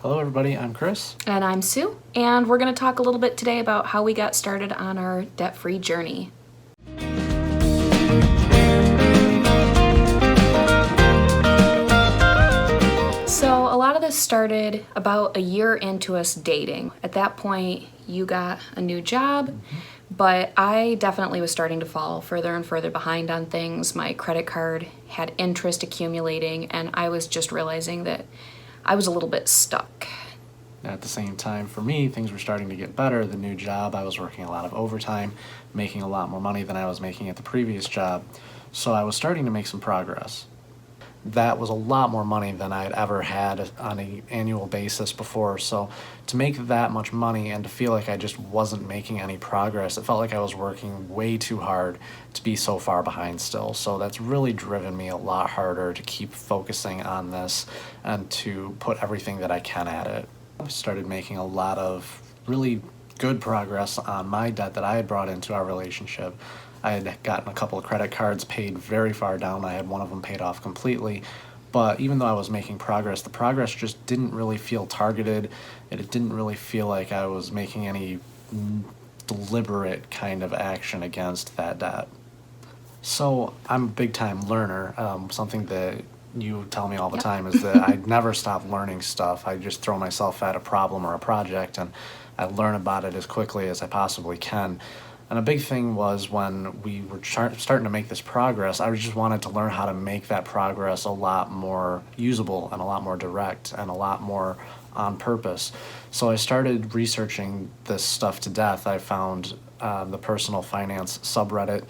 Hello everybody, I'm Chris. And I'm Sue, and we're going to talk a little bit today about how we got started on our debt-free journey. So a lot of this started about a year into us dating. At that point, you got a new job, but I definitely was starting to fall further and further behind on things. My credit card had interest accumulating, and I was just realizing that I was a little bit stuck. At the same time, for me, things were starting to get better. The new job, I was working a lot of overtime, making a lot more money than I was making at the previous job. So I was starting to make some progress. That was a lot more money than I had ever had on an annual basis before. So to make that much money and to feel like I just wasn't making any progress, it felt like I was working way too hard to be so far behind still. So that's really driven me a lot harder to keep focusing on this and to put everything that I can at it. I started making a lot of really good progress on my debt that I had brought into our relationship. I had gotten a couple of credit cards paid very far down. I had one of them paid off completely. But even though I was making progress, the progress just didn't really feel targeted. It didn't really feel like I was making any deliberate kind of action against that debt. So I'm a big time learner. Something that you tell me all the time is that I never stop learning stuff. I just throw myself at a problem or a project and I learn about it as quickly as I possibly can. And a big thing was when we were starting to make this progress, I just wanted to learn how to make that progress a lot more usable and a lot more direct and a lot more on purpose. So I started researching this stuff to death. I found the personal finance subreddit,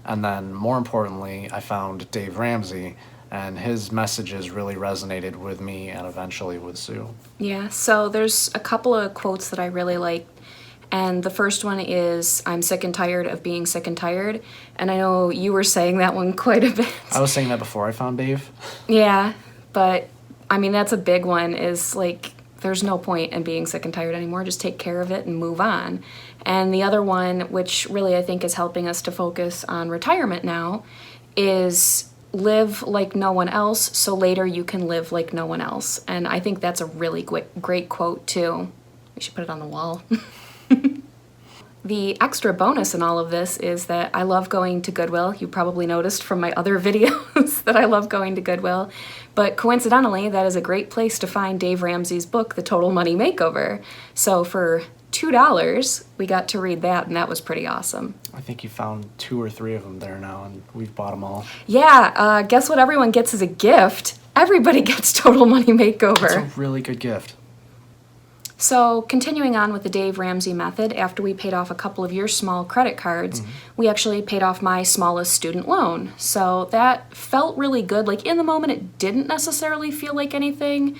and then more importantly, I found Dave Ramsey, and his messages really resonated with me and eventually with Sue. Yeah, so there's a couple of quotes that I really like. And the first one is, I'm sick and tired of being sick and tired. And I know you were saying that one quite a bit. I was saying that before I found Dave. Yeah, but I mean, that's a big one, is like, there's no point in being sick and tired anymore. Just take care of it and move on. And the other one, which really I think is helping us to focus on retirement now, is live like no one else, so later you can live like no one else. And I think that's a really great quote too. We should put it on the wall. The extra bonus in all of this is that I love going to Goodwill. You probably noticed from my other videos that I love going to Goodwill. But coincidentally, that is a great place to find Dave Ramsey's book, The Total Money Makeover. So for $2, we got to read that, and that was pretty awesome. I think you found 2 or 3 of them there now, and we've bought them all. Yeah, guess what everyone gets as a gift? Everybody gets Total Money Makeover. It's a really good gift. So continuing on with the Dave Ramsey method, after we paid off a couple of your small credit cards, we actually paid off my smallest student loan. So that felt really good. Like in the moment, it didn't necessarily feel like anything,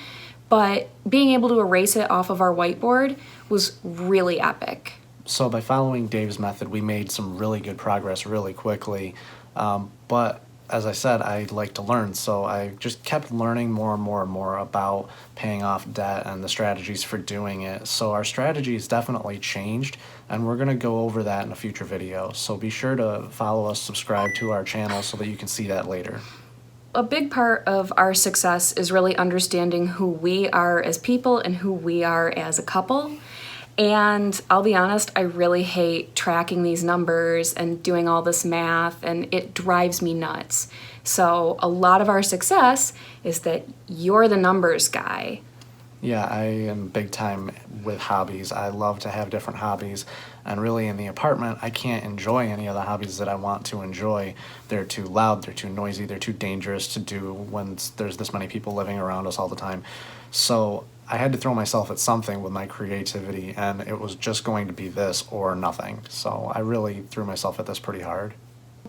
but being able to erase it off of our whiteboard was really epic. So by following Dave's method, we made some really good progress really quickly. But as I said, I like to learn, so I just kept learning more and more and more about paying off debt and the strategies for doing it. So our strategy has definitely changed, and we're going to go over that in a future video. So be sure to follow us, subscribe to our channel so that you can see that later. A big part of our success is really understanding who we are as people and who we are as a couple. And I'll be honest, I really hate tracking these numbers and doing all this math, and it drives me nuts. So a lot of our success is that you're the numbers guy. Yeah, I am big time with hobbies. I love to have different hobbies, and really in the apartment, I can't enjoy any of the hobbies that I want to enjoy. They're too loud, they're too noisy, they're too dangerous to do when there's this many people living around us all the time. So I had to throw myself at something with my creativity, and it was just going to be this or nothing. So I really threw myself at this pretty hard.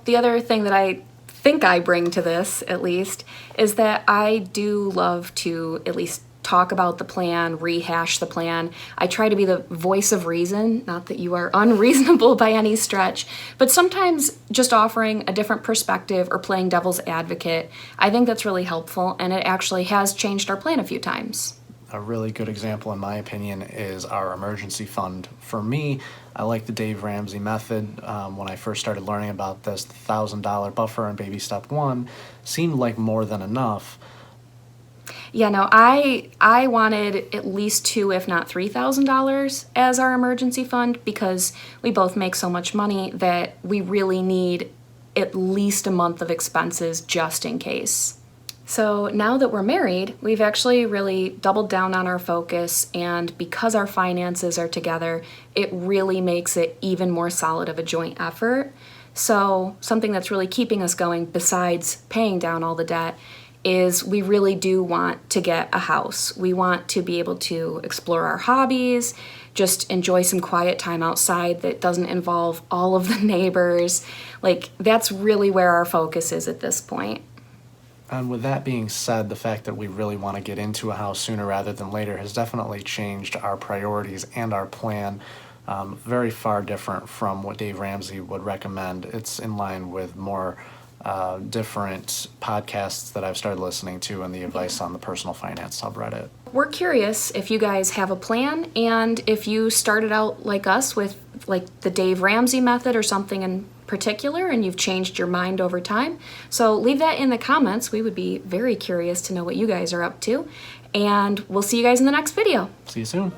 The other thing that I think I bring to this, at least, is that I do love to at least talk about the plan, rehash the plan. I try to be the voice of reason, not that you are unreasonable by any stretch, but sometimes just offering a different perspective or playing devil's advocate, I think that's really helpful, and it actually has changed our plan a few times. A really good example, in my opinion, is our emergency fund. For me, I like the Dave Ramsey method. When I first started learning about this, the $1,000 buffer in baby step 1 seemed like more than enough. Yeah, no, I wanted at least two, if not $3,000 as our emergency fund because we both make so much money that we really need at least a month of expenses just in case. So now that we're married, we've actually really doubled down on our focus, and because our finances are together, it really makes it even more solid of a joint effort. So something that's really keeping us going besides paying down all the debt is we really do want to get a house. We want to be able to explore our hobbies, just enjoy some quiet time outside that doesn't involve all of the neighbors. Like, that's really where our focus is at this point. And with that being said, the fact that we really want to get into a house sooner rather than later has definitely changed our priorities and our plan. Very far different from what Dave Ramsey would recommend. It's in line with more different podcasts that I've started listening to and the advice on the personal finance subreddit. We're curious if you guys have a plan and if you started out like us with like the Dave Ramsey method or something in particular and you've changed your mind over time. So leave that in the comments. We would be very curious to know what you guys are up to. And we'll see you guys in the next video. See you soon.